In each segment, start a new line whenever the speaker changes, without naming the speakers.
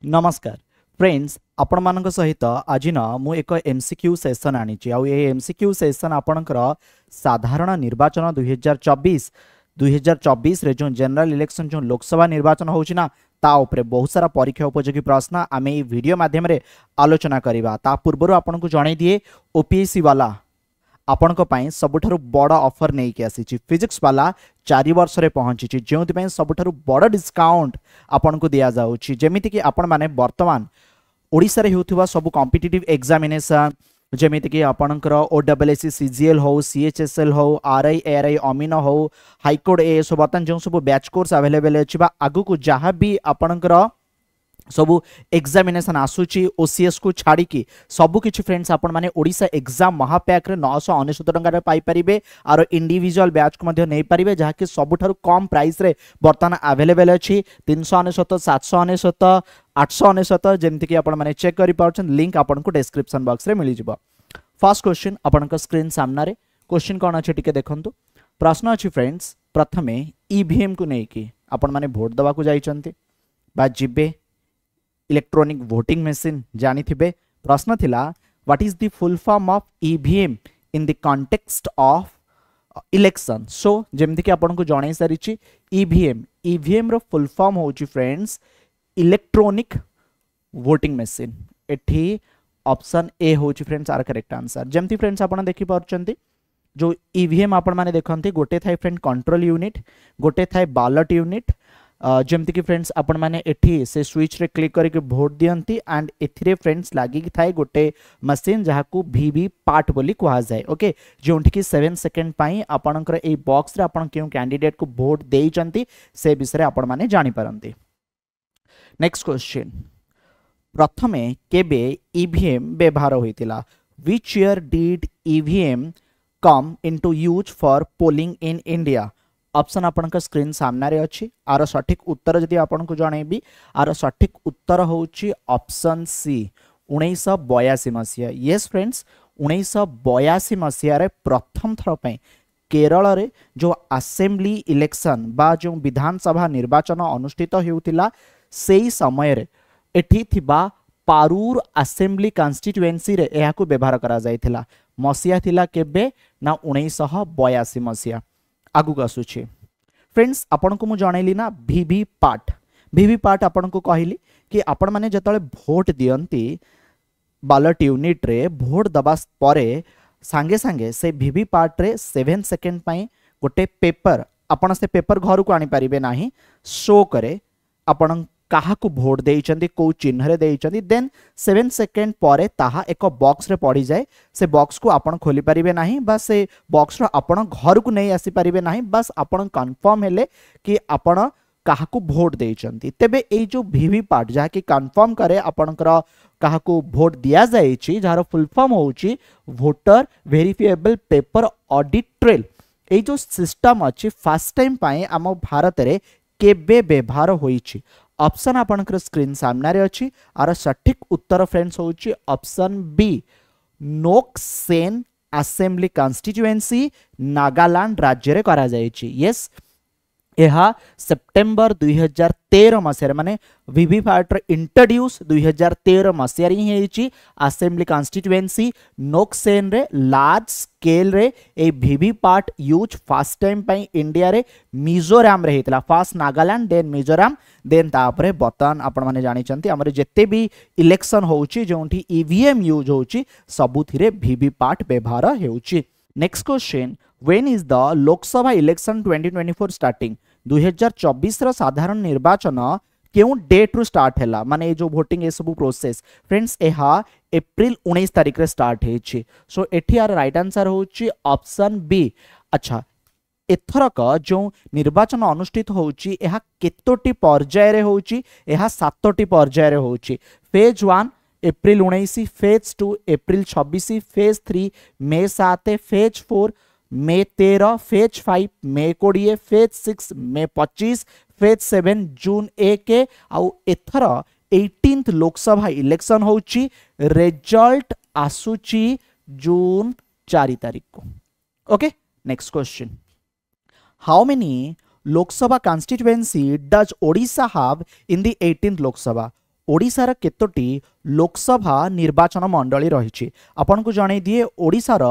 नमस्कार फ्रेंड्स आपण मानक सहित आज न मु एक एमसीक्यू सेशन आनी आउ ये एमसीक्यू सेशन आपणकर साधारण निर्वाचन 2024 रे जो जनरल इलेक्शन जो लोकसभा निर्वाचन होची ना ता उपरे बहुत सारा परीक्षा उपयोगी प्रश्न आमे ये वीडियो माध्यम रे आलोचना करिबा। ता पूर्व आपन को जणाई दिए ओपीएससी वाला आपण सबुठारु बड़ ऑफर नहीं कि आसी फिजिक्स वाला 4 वर्ष रे पहुंची जो सबुठारु बड़ डिस्काउंट आपण को दिया जाउची जेमिति कि आपण माने वर्तमान ओडिसा रे हेउथुवा सब कॉम्पिटिटिव एग्जामिनेशन जेमिति कि आपणकर ओडब्ल्यूएससी सीजीएल हो सीएचएसएल हो आरआई एआरआई अमीन हो हाईकोर्ट एएस बर्तमान जो सब बैच कोर्स अवेलेबल अछि बा आगु को जहां भी आपणकर सबू एग्जामिनेशन आसूची ओसीएस को छाड़ी की सबु किछि फ्रेंड्स आपण माने ओडिसा एग्जाम महापैक रे 999 टंका रे पाई परिबे आरो इंडिविजुअल बैच को मध्ये नै परिबे जहा कि सबुठारु कम प्राइस रे वर्तमान अवेलेबल अछि 399 799 899 जेमति कि आपण माने चेक करि पाउछन लिंक आपण को डिस्क्रिप्शन बॉक्स रे मिलि जिवो। फर्स्ट क्वेश्चन आपण का स्क्रीन सामना रे क्वेश्चन कोन अछि टिके देखंतु। प्रश्न अछि फ्रेंड्स प्रथमे ईवीएम को नै कि आपण माने वोट दवा को जाइचंती बा जिबे इलेक्ट्रॉनिक वोटिंग मशीन जानी थिबे। प्रश्न थिला what is the full form of EVM in the context of election. So जेमति कि आपन को जणाई सारिची ईवीएम रो फुल फॉर्म होची फ्रेंड्स इलेक्ट्रॉनिक वोटिंग मशीन। एठी ऑप्शन ए होची फ्रेंड्स आर करेक्ट आंसर। जेमति फ्रेंड्स आपन देखि पारचंती जो ईवीएम आपन माने देखंती गोटे थाई फ्रेंड कंट्रोल यूनिट गोटे थाई बैलेट यूनिट जमती कि फ्रेंड्स आपण माने एठी से स्विच रे क्लिक करके वोट दियंती एंड एथिरे फ्रेंड्स लागी थाए गोटे मशीन जहा को वीवी पार्ट बोली कहा जाए। ओके जोंठी कि 7 सेकंड पाई आपनकर ए बॉक्स रे आपण केउ कैंडिडेट को वोट देइचंती से विषय आपण माने जानि परंती। नेक्स्ट क्वेश्चन प्रथमे केबे ईवीएम व्यवहार होइतिला which year did EVM come into use for polling in India. Option आपन का स्क्रीन सामना रे अछि आरो सठिक उत्तर जदि आपन को जणेबी आरो सठिक उत्तर होउची ऑप्शन सी 1982 मसिया। यस फ्रेंड्स 1982 मसिया रे प्रथम थर पय केरल रे जो असेंबली इलेक्शन बा जो विधानसभा निर्वाचन अनुष्ठित हेउतिला सेही समय रे एठी थिबा पारूर असेंबली कॉन्स्टिट्युएंसी रे एहा को व्यवहार करा जायथिला। मसिया थिला केबे ना 1982 मसिया। आगु आसुची फ्रेंड्स आपण को मु जणैली ना वीवी पार्ट आपण को कहली कि आपण माने जतले वोट दियंती बैलेट यूनिट रे वोट दबा परे सांगे सांगे से वीवी पार्ट रे 7 सेकंड पई गोटे पेपर आपण से पेपर घर को आनी परिबे नाही शो करे आपण काहा को वोट देइचंदी को चिन्ह रे देइचंदी देन 7 सेकंड परे ताहा एक बॉक्स रे पड़ी जाए से बॉक्स को आपण खोली परिबे नाही बा से बॉक्स रो आपण घर को नहीं आसी परिबे नाही बस आपण कंफर्म हेले कि आपण काहा को वोट देइचंदी। तेबे ए जो वीवी पार्ट जहा कि कंफर्म करे आपनकर काहा को वोट दिया जायछि जार फुल फॉर्म होउची voter verifiable paper audit trail. ए जो सिस्टम अछि फर्स्ट टाइम पाए हम भारत रे केबे व्यवहार होईछि। ऑप्शन आपनकर स्क्रीन सामना रे अछि आर सठिक उत्तर फ्रेंड्स होउची option B Noksen assembly constituency Nagaland राज्य रे करा जायछि। यस एहा सेप्टेम्बर 2013 मसिया माने वीवी पार्ट इंट्रोड्यूस 2013 मसिया री हेची असेंबली कॉन्स्टिट्युएंसी नोकसेन रे लार्ज स्केल रे ए VVPAT use first time पई इंडिया रे मिजोरम रे हेतला first Nagaland then Mizoram then तापरे बतन आपण माने जानि चंती हमर जेते भी इलेक्शन होउची जोंठी ईवीएम यूज होउची सबुथिरे वीवी पार्ट व्यवहार हेउची। Next question when is the Lok Sabha election 2024 starting 2024 रो साधारण निर्वाचन केउ डेट रु स्टार्ट हैला माने ए जो वोटिंग ए सब प्रोसेस फ्रेंड्स एहा अप्रैल 19 तारिख रे स्टार्ट हेछि। सो एठी आर राइट आंसर होछि ऑप्शन बी। अच्छा एथरक जो निर्वाचन अनुष्ठित होउची एहा केतोटी पर्याय रे होउची एहा 7टी पर्याय रे होउची। फेज 1 अप्रैल 19 फेज 2 अप्रैल 26 फेज 3 मई 7 फेज 4 मई 13 फेज 5 मई 20 फेज 6 मई 25 फेज 7 जून 1 आउ एथर 18th लोकसभा इलेक्शन होउची रिजल्ट आसुची जून 4 तारिख को। Okay next question how many Lok Sabha constituency does Odisha have in the 18th Lok Sabha? ओडिशार केतोटी लोकसभा निर्वाचन मंडली रही आपन को जणै दिए ओडिशार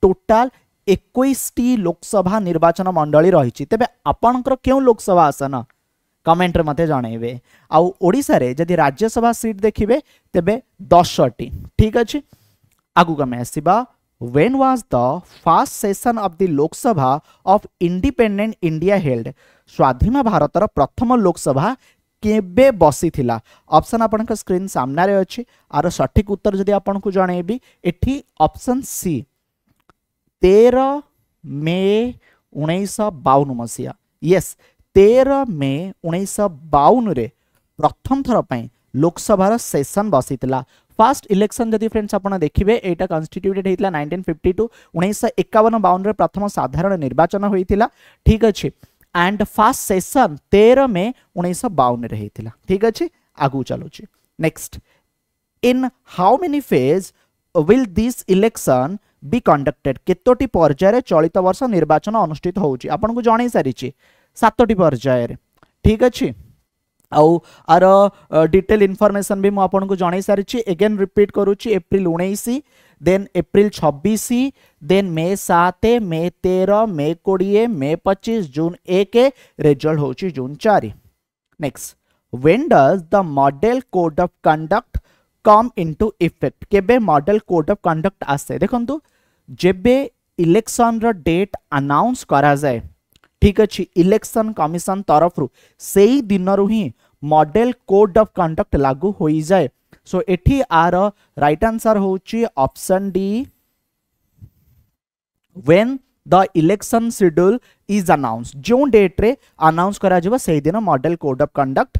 टोटाल 21 लोकसभा निर्वाचन मंडली रही तेबे आपणकर क्यों लोकसभा आसन कमेंट रे मते जणैबे आउ ओडिशा रे जदि राज्यसभा सीट देखिबे तेबे 10 ठीक अछि आगु कमे आसीबा When was the first session of the Lok Sabha of Independent India held? स्वाधीन भारतर प्रथम लोकसभा केबे बसी थिला ऑप्शन आपन स्क्रीन सामने रे अछि आर सठिक उत्तर जदि आपन को जणैबी एठी ऑप्शन सी 13 मे 1952 मसिया यस 13 मे 1952 रे प्रथम थर पई लोकसभार सेशन बसी थिला फास्ट इलेक्शन जदि फ्रेंड्स आपन देखिबे एटा कॉन्स्टिट्यूटेड हेतला 1952 1951 रे प्रथम साधारण निर्वाचन होइतिला ठीक अछि एंड फास्ट सेशन 13 मे 1952 रे हेतिला ठीक अछि आगु चलोछि next in how many phase will this election be conducted केतोटी पर्याय रे चलित वर्ष निर्वाचन अनुष्ठित होउछि आपन को जणै सारिछि 7टी पर्याय रे ठीक अछि आउ आर डिटेल इनफॉरमेशन भी मुझे आपको जन सारी एगेन रिपीट करुच्ची April 19 then April 26 then May 7 May 13 May 20 May 25 June 1 result होची June 4 next when does the model code of conduct come into effect केबे मॉडल कोड ऑफ कंडक्ट आसे देखंतु जेबे इलेक्शन रो डेट अनाउंस करा जाए ठीक अच्छी इलेक्शन कमिशन तरफ से ही दिन ही मॉडल कोड ऑफ कंडक्ट लागू हो जाए सो एठी आर राइट आंसर होची option D when the election schedule is announce जो डेट रे अनाउंस करा जिवो सेही दिन मॉडल कोड ऑफ कंडक्ट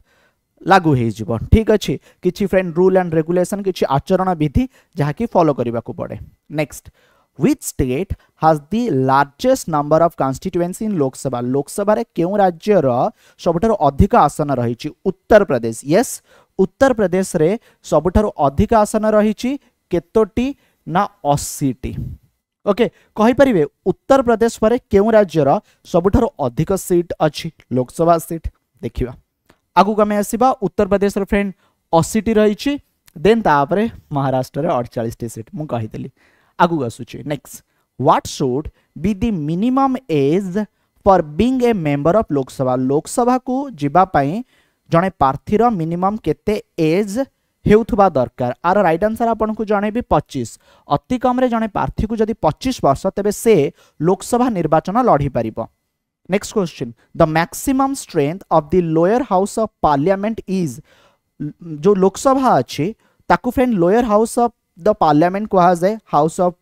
लागू हो जिवो ठीक अच्छी किछि फ्रेंड रूल एंड रेगुलेशन किछि आचरण विधि जहा कि फॉलो करबा को पड़े next Which state has the largest number of constituency in Lok Sabha? लोक सभा रे केउ राज्य रो सबठारो अधिक आसन रहिछि उत्तर प्रदेश यस उत्तर प्रदेश रे सबठारो अधिक आसन रहिछि केतोटी ना 80टी ओके कहि परिबे उत्तर प्रदेश परे केउ राज्य रो सबठारो अधिक सीट अछि लोकसभा सीट देखिबा आगु कमे आसीबा उत्तर प्रदेश रे फ्रेंड 80टी रहिछि देन तापरे महाराष्ट्र रे 48टी सीट मु कहितली आगु आसुची next what should be the minimum age for being a member of Lok Sabha को जिबा पई जणे प्रार्थीर मिनिमम केते एज हेउथबा दरकार आर राइट आंसर आपन को जणे भी 25 अति कम रे जणे प्रार्थी को जदी 25 वर्ष तबे से लोकसभा निर्वाचन लढी परिबो next question the maximum strength of the lower house of parliament is जो लोकसभा अछि ताकू friend lower house of the parliament कहा जाए हाउस ऑफ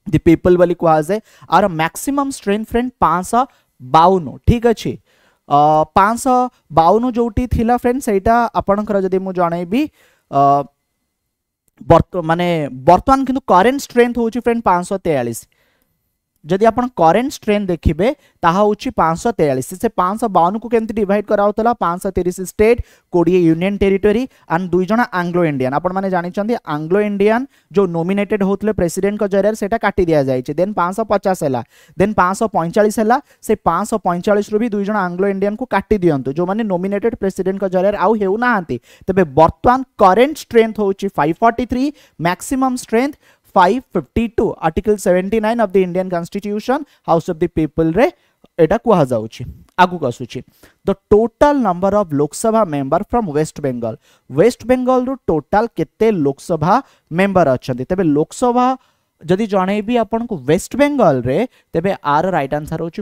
द पीपल वाली कहा जाए आर मैक्सिमम स्ट्रेंथ फ्रेंड 552 ठीक अच्छे 552 जोटी थिला फ्रेंड सेटा आपनकर जदी मु जणैबी माने वर्तमान किंतु करेंट स्ट्रेंथ होची फ्रेंड 543 जदि आपण करेंट स्ट्रेंथ देखिबे ताहा होची 543 से 552 को केमति डिवाइड कराउतला 530 स्टेट 20 यूनियन टेरिटरी एंड दुई जणा एंग्लो इंडियन आपण माने जानि चंदी एंग्लो इंडियन जो नॉमिनेटेड होतले प्रेसिडेंट को जरिया सेटा काटी दिया जाय छै देन 550 हैला देन 545 हैला से 545 रु भी दुई जणा एंग्लो इंडियन को काटी दियंतु जो माने नॉमिनेटेड प्रेसिडेंट को जरिया आउ हेउ नाहंती तबे वर्तमान करेंट स्ट्रेंथ होची 543 maximum strength 552 article 79 of the Indian constitution house of the people रे एटा कुहा जाउची आगु कसुची the total number of Lok Sabha member from West Bengal रो टोटल केते लोकसभा मेंबर अछंती तबे लोकसभा जदि जणे भी आपन को वेस्ट बेंगल रे तबे आर राइट आंसर होची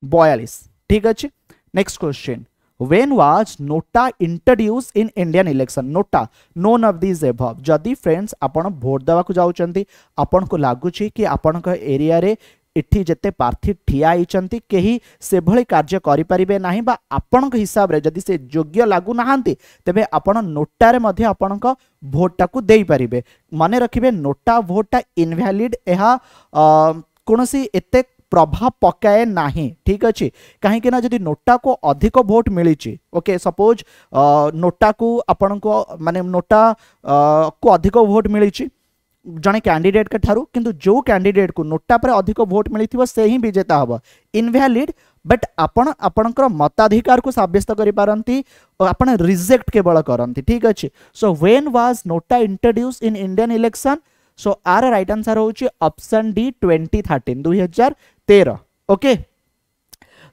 42 ठीक अछि next question When was nota introduced in Indian election? Nota none of these above. जदि फ्रेंड्स आपण भोट देवा को जाउचंती आपण को लागुची कि आपण को एरिया रे इठी जते प्रार्थी ठिया आइचंती केही से भली कार्य करि परिबे नाही बा आपण को हिसाब रे जदि से योग्य लागु नाहंती तबे आपण नोटा रे मध्ये आपण को भोटा को देई परिबे माने रखिबे नोटा भोटा इनवैलिड एहा कोनोसी एते प्रभाव पकाए नाही ठीक अच्छे कहीं ना जदि नोटा को अधिक भोट मिली ओके सपोज नोटा को आपण को माने नोटा को अधिक भोट मिली जने कैंडिडेट के ठारू किंतु जो कैंडिडेट को नोटा पर अधिक भोट मिली से ही विजेता हम इनवैलिड बट आपण आपणकर मताधिकार को साब्यस्त करि पारंती आपण रिजेक्ट केवल करंती ठीक अछि so when was NOTA introduce in Indian election so our right answer होची ऑप्शन डी 2013 2013 ओके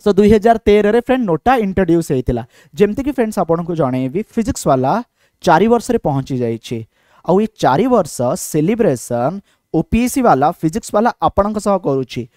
सो 2013 रे फ्रेंड नोटा इंट्रोड्यूस हेतिला जेमति कि फ्रेंड्स आपन को जणेबी फिजिक्स वाला 4 वर्ष रे पहुंची जाईछि आ ये 4 वर्ष सेलिब्रेशन ओपीएससी वाला फिजिक्स वाला आपन सह करूछि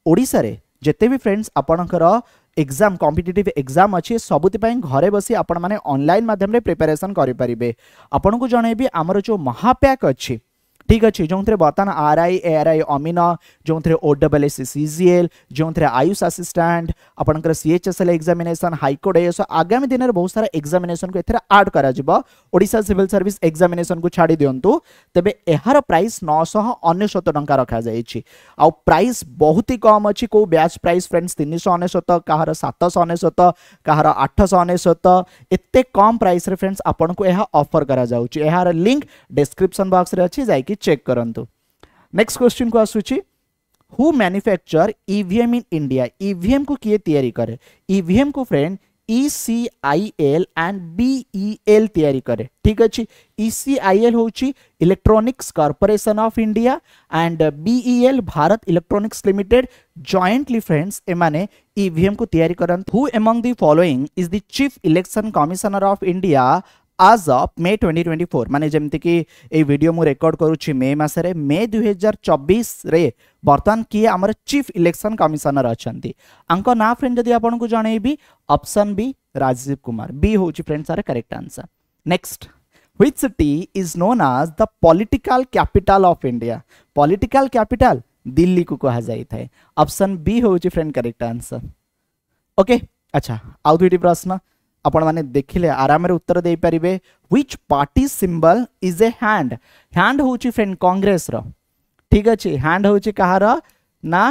ओडिसा रे जेते भी फ्रेंड्स आपणकर एग्जाम कॉम्पिटिटिव एग्जाम अच्छी सबुति घरे बसी आपण माने ऑनलाइन माध्यम रे प्रिपरेशन करि परिबे आपन को जणेबी हमर जो महापैक अच्छी ठीक अच्छे जो बर्तमान आरआई एआरआई अमीन जो ओडब्ल्यूएस सीजीएल जो आयुष असिस्टेंट आपंकर सीएचएसएल एग्जामिनेशन हाईकोर्ट एएस आगामी दिन में बहुत सारा एग्जामिनेशन को एथरा ऐड करा जिवो ओडिशा सिविल सर्विस एग्जामिनेशन को छाड़ी दियंतु तेबे एहार प्राइस 999 टंका रखा जायछि आ प्राइस बहुत ही कम अच्छी को बैच प्राइस फ्रेंड्स 399 कहार 799 कहार 899 एते कम प्राइस रे फ्रेंड्स आपन को एहा ऑफर करा जाउछि एहार लिंक डिस्क्रिप्शन बॉक्स रे अछि जाई चेक करंतु नेक्स्ट क्वेश्चन को आसुची who manufacture EVM in India EVM को किए तैयारी करे ईवीएम को फ्रेंड ECIL एंड BEL तैयारी करे ठीक अछि ECIL होची electronics corporation of India and BEL Bharat electronics limited jointly friends एमाने ईवीएम को तैयारी करन who among the following is the chief election commissioner of India as of May 2024 माने जेमति कि ए वीडियो मु रिकॉर्ड करूछि मे मासरे मे 2024 रे बर्तमान किए हमर चीफ इलेक्शन कमिश्नर अछंती अंको ना फ्रेंड जदी आपन को जणेबी option B Rajiv Kumar B होछि friends our correct answer next which city is known as the political capital of India political capital Delhi को कहा जाई थाए ऑप्शन बी होछि फ्रेंड करेक्ट आंसर ओके अच्छा आउ दुईटी प्रश्न आपण माने देखिले आराम रे उत्तर दे परिबे which party symbol is a hand hand होची फ्रेंड कांग्रेस रो ठीक अछि हैंड होची कहार ना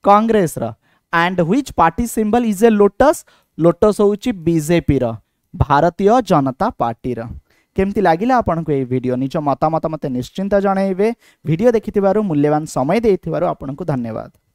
कांग्रेस रो and which party symbol is a lotus lotus होची बीजेपी रो भारतीय जनता पार्टी रो केमती लागिला आपण को ए वीडियो निज मतामत मते निश्चिंत जणाइबे वीडियो देखिथिबारु मूल्यवान समय देथिबारु आपण को धन्यवाद।